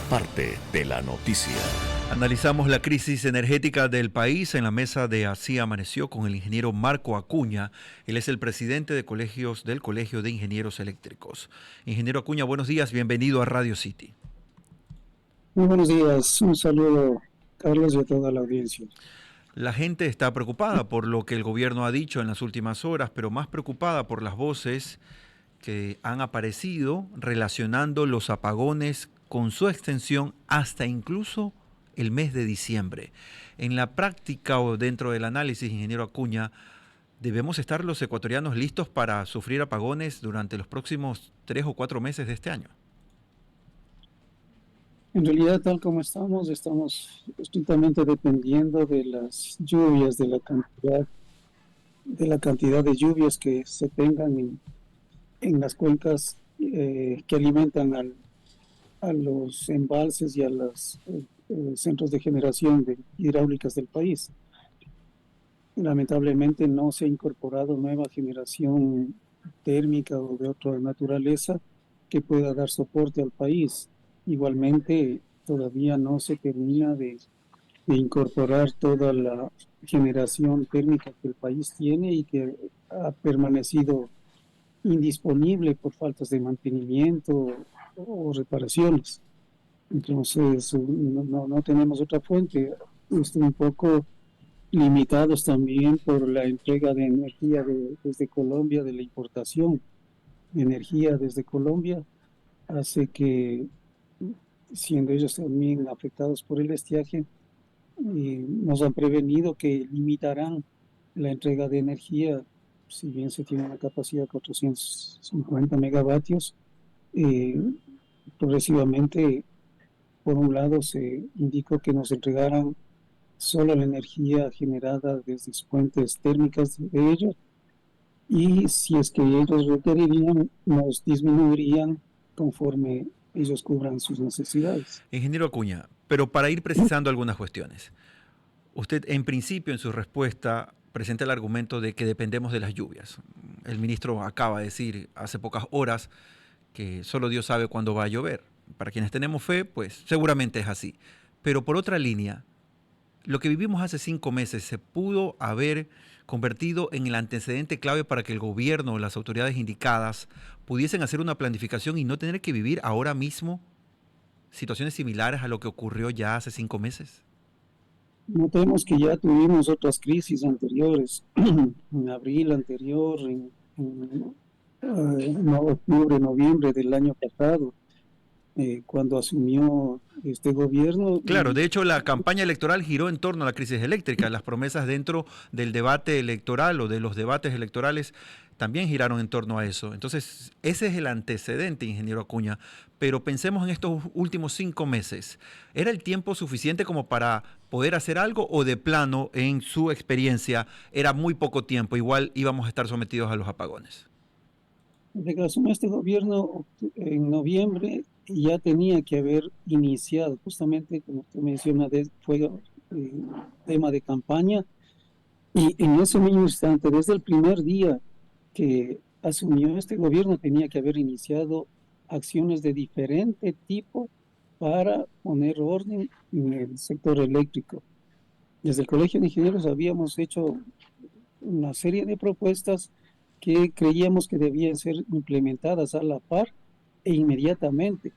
parte de la noticia. Analizamos la crisis energética del país en la mesa de Así Amaneció con el ingeniero Marco Acuña. Él es el presidente de colegios del Colegio de Ingenieros Eléctricos. Ingeniero Acuña, buenos días, bienvenido a Radio City. Muy buenos días, un saludo, Carlos, y a toda la audiencia. La gente está preocupada por lo que el gobierno ha dicho en las últimas horas, pero más preocupada por las voces que han aparecido relacionando los apagones con su extensión hasta incluso el mes de diciembre. En la práctica o dentro del análisis, ingeniero Acuña, ¿debemos estar los ecuatorianos listos para sufrir apagones durante los próximos 3 o 4 meses de este año? En realidad, tal como estamos estrictamente dependiendo de las lluvias, de la cantidad de lluvias que se tengan en las cuencas que alimentan a los embalses y a los centros de generación de hidráulicas del país. Lamentablemente no se ha incorporado nueva generación térmica o de otra naturaleza que pueda dar soporte al país. Igualmente, todavía no se termina de incorporar toda la generación térmica que el país tiene y que ha permanecido indisponible por faltas de mantenimiento o reparaciones. Entonces, no tenemos otra fuente. Estamos un poco limitados también por la entrega de energía desde Colombia, de la importación de energía desde Colombia, hace que, siendo ellos también afectados por el estiaje, nos han prevenido que limitarán la entrega de energía. Si bien se tiene una capacidad de 450 megavatios, progresivamente, por un lado, se indicó que nos entregaran solo la energía generada desde fuentes térmicas de ellos, y si es que ellos requerirían, nos disminuirían conforme ellos cubran sus necesidades. Ingeniero Acuña, pero para ir precisando algunas cuestiones. Usted, en principio, en su respuesta, presenta el argumento de que dependemos de las lluvias. El ministro acaba de decir hace pocas horas que solo Dios sabe cuándo va a llover. Para quienes tenemos fe, pues seguramente es así. Pero por otra línea, lo que vivimos hace 5 meses se pudo haber convertido en el antecedente clave para que el gobierno o las autoridades indicadas pudiesen hacer una planificación y no tener que vivir ahora mismo situaciones similares a lo que ocurrió ya hace 5 meses. Notemos que ya tuvimos otras crisis anteriores, en abril anterior, en octubre, noviembre del año pasado, cuando asumió este gobierno. Claro, de hecho la campaña electoral giró en torno a la crisis eléctrica. Las promesas dentro del debate electoral o de los debates electorales también giraron en torno a eso. Entonces, ese es el antecedente, ingeniero Acuña. Pero pensemos en estos últimos 5 meses. ¿Era el tiempo suficiente como para poder hacer algo o de plano, en su experiencia, era muy poco tiempo? Igual íbamos a estar sometidos a los apagones. Desde que asumió este gobierno en noviembre, ya tenía que haber iniciado, justamente como usted menciona, fue tema de campaña, y en ese mismo instante, desde el primer día que asumió este gobierno, tenía que haber iniciado acciones de diferente tipo para poner orden en el sector eléctrico. Desde el Colegio de Ingenieros habíamos hecho una serie de propuestas que creíamos que debían ser implementadas a la par e inmediatamente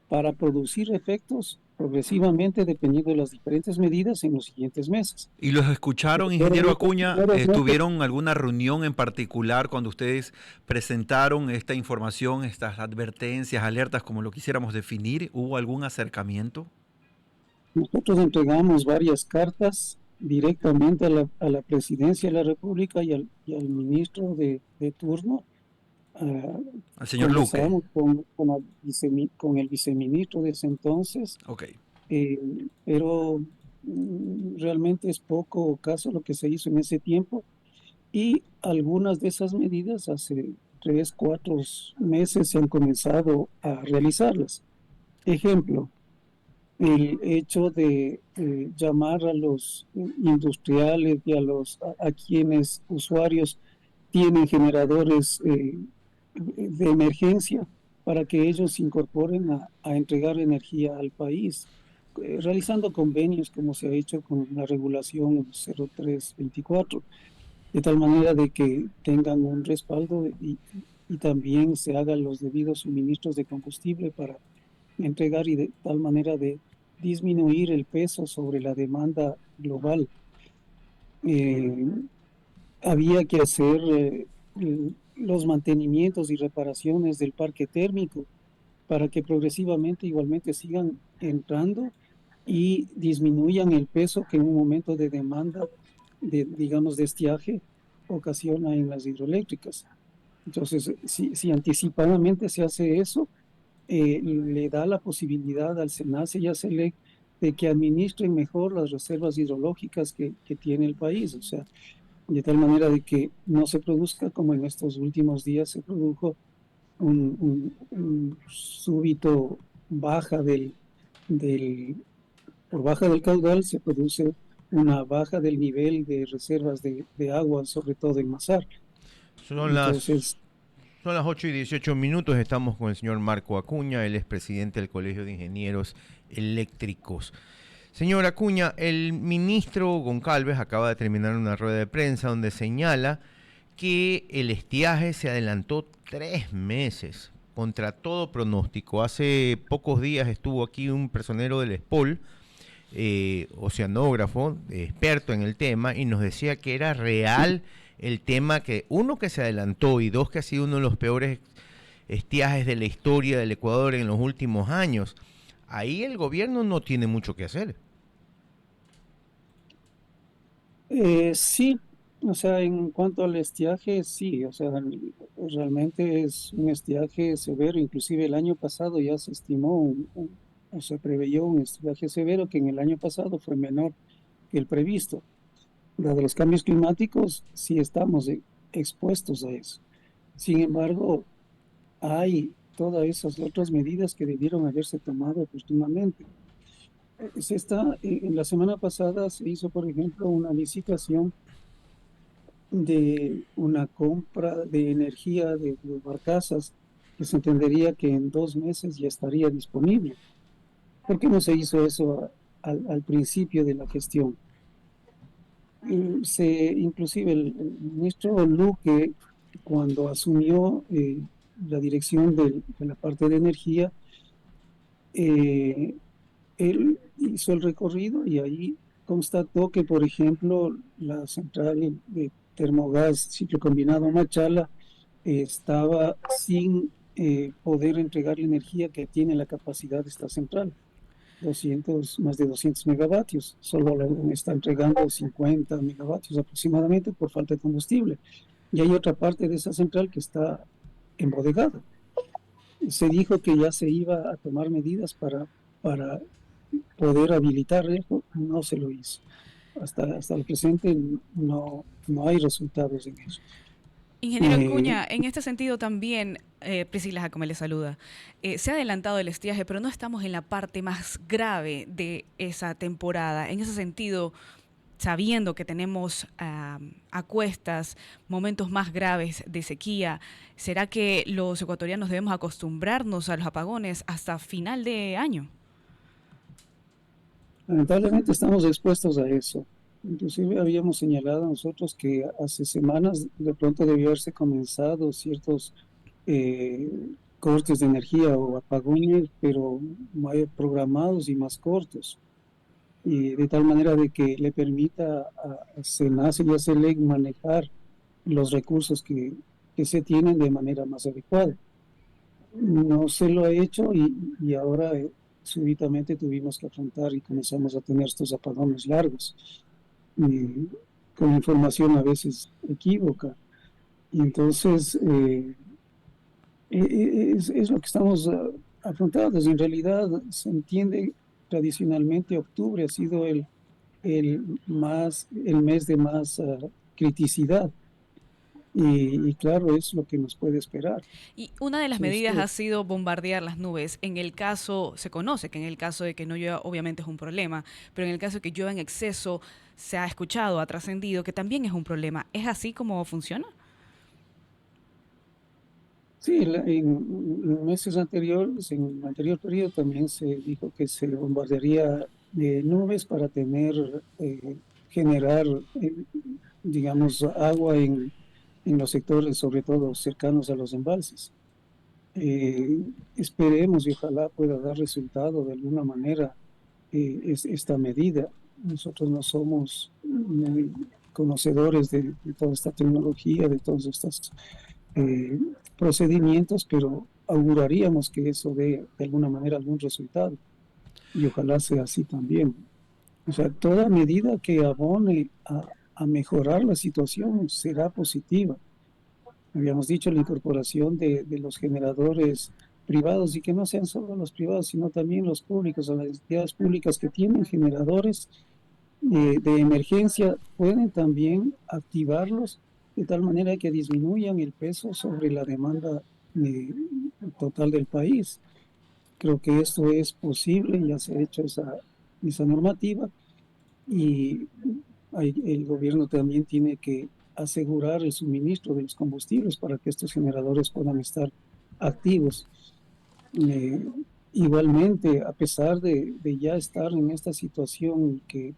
para producir efectos progresivamente dependiendo de las diferentes medidas en los siguientes meses. ¿Y los escucharon, ingeniero Acuña? ¿Tuvieron alguna reunión en particular cuando ustedes presentaron esta información, estas advertencias, alertas, como lo quisiéramos definir? ¿Hubo algún acercamiento? Nosotros entregamos varias cartas directamente a la Presidencia de la República y al ministro de turno. Al señor Luque. Con el viceministro de ese entonces. Okay. Pero realmente es poco caso lo que se hizo en ese tiempo, y algunas de esas medidas hace 3, 4 meses se han comenzado a realizarlas. Ejemplo, el hecho de llamar a los industriales y a quienes usuarios tienen generadores de emergencia para que ellos se incorporen a entregar energía al país, realizando convenios como se ha hecho con la regulación 0324, de tal manera de que tengan un respaldo y también se hagan los debidos suministros de combustible para entregar y de tal manera de disminuir el peso sobre la demanda global. Eh, Había que hacer los mantenimientos y reparaciones del parque térmico para que progresivamente igualmente sigan entrando y disminuyan el peso que en un momento de demanda, digamos, de estiaje ocasiona en las hidroeléctricas. Entonces, si anticipadamente se hace eso, le da la posibilidad al SENACE y a SELEC de que administren mejor las reservas hidrológicas que tiene el país, o sea, de tal manera de que no se produzca como en estos últimos días se produjo un súbito baja del, por baja del caudal se produce una baja del nivel de reservas de agua, sobre todo en Masar. Son las, Entonces, son las 8:18. Estamos con el señor Marco Acuña, él es presidente del Colegio de Ingenieros Eléctricos. Señor Acuña, el ministro Goncalves acaba de terminar una rueda de prensa donde señala que el estiaje se adelantó 3 meses contra todo pronóstico. Hace pocos días estuvo aquí un personero del SPOL, oceanógrafo, experto en el tema, y nos decía que era real el tema, que uno, que se adelantó, y dos, que ha sido uno de los peores estiajes de la historia del Ecuador en los últimos años. Ahí el gobierno no tiene mucho que hacer. sí, o sea, en cuanto al estiaje, sí, o sea, realmente es un estiaje severo, inclusive el año pasado ya se estimó o se preveyó un estiaje severo que en el año pasado fue menor que el previsto. Dado los cambios climáticos, sí estamos expuestos a eso. Sin embargo, hay todas esas otras medidas que debieron haberse tomado oportunamente. En la semana pasada se hizo, por ejemplo, una licitación de una compra de energía de barcazas que se entendería que en 2 meses ya estaría disponible. ¿Por qué no se hizo eso al principio de la gestión? Inclusive el ministro Luque, cuando asumió la dirección de la parte de energía, eh, él hizo el recorrido y ahí constató que, por ejemplo, la central de termogás ciclo combinado Machala estaba sin poder entregar la energía que tiene la capacidad de esta central. Más de 200 megavatios, solo está entregando 50 megavatios aproximadamente por falta de combustible. Y hay otra parte de esa central que está embodegada. Se dijo que ya se iba a tomar medidas para poder habilitar eso, no se lo hizo. Hasta el presente no hay resultados en eso. Ingeniero Eh, Acuña, en este sentido también, Priscila Jacome le saluda, se ha adelantado el estiaje, pero no estamos en la parte más grave de esa temporada. En ese sentido, sabiendo que tenemos a cuestas momentos más graves de sequía, ¿será que los ecuatorianos debemos acostumbrarnos a los apagones hasta final de año? Lamentablemente estamos expuestos a eso. Inclusive habíamos señalado nosotros que hace semanas de pronto debió haberse comenzado ciertos eh, cortes de energía o apagones, pero más programados y más cortos. Y de tal manera de que le permita a SENACE y a SELEC manejar los recursos que se tienen de manera más adecuada. No se lo ha hecho y ahora súbitamente tuvimos que afrontar y comenzamos a tener estos apagones largos, y con información a veces equívoca. Y entonces es lo que estamos afrontando. En realidad se entiende tradicionalmente octubre ha sido el mes de más criticidad. Y claro, es lo que nos puede esperar. Y una de las medidas Esto, ha sido bombardear las nubes. En el caso, se conoce que en el caso de que no llueva, obviamente es un problema, pero en el caso de que llueva en exceso, se ha escuchado, ha trascendido que también es un problema. ¿Es así como funciona? Sí, en meses anteriores, en el anterior periodo también se dijo que se bombardearía de nubes para generar, digamos, agua en los sectores, sobre todo cercanos a los embalses. Esperemos y ojalá pueda dar resultado de alguna manera esta medida. Nosotros no somos muy conocedores de toda esta tecnología, de todos estos eh, procedimientos, pero auguraríamos que eso dé de alguna manera algún resultado y ojalá sea así también. O sea, toda medida que abone a mejorar la situación será positiva. Habíamos dicho la incorporación de los generadores privados y que no sean solo los privados, sino también los públicos o las entidades públicas que tienen generadores de emergencia pueden también activarlos de tal manera que disminuyan el peso sobre la demanda eh, total del país. Creo que esto es posible, ya se ha hecho esa normativa y el gobierno también tiene que asegurar el suministro de los combustibles para que estos generadores puedan estar activos. Eh, Igualmente, a pesar de ya estar en esta situación que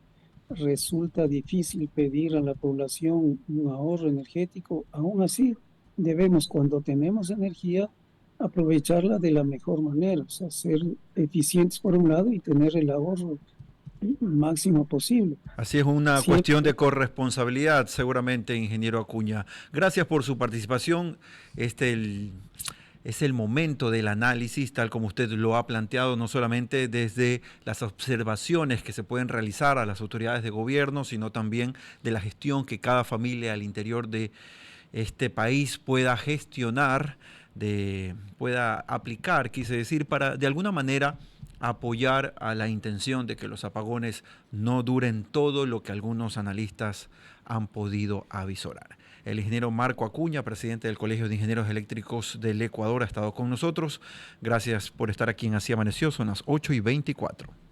resulta difícil pedir a la población un ahorro energético, aún así debemos, cuando tenemos energía, aprovecharla de la mejor manera, o sea, ser eficientes por un lado y tener el ahorro máximo posible. Así es una cuestión Siempre, de corresponsabilidad, seguramente, ingeniero Acuña. Gracias por su participación. Es el momento del análisis, tal como usted lo ha planteado, no solamente desde las observaciones que se pueden realizar a las autoridades de gobierno, sino también de la gestión que cada familia al interior de este país pueda gestionar, pueda aplicar, quise decir, para de alguna manera apoyar a la intención de que los apagones no duren todo lo que algunos analistas han podido avisorar. El ingeniero Marco Acuña, presidente del Colegio de Ingenieros Eléctricos del Ecuador, ha estado con nosotros. Gracias por estar aquí en Así Amaneció, son las 8:24.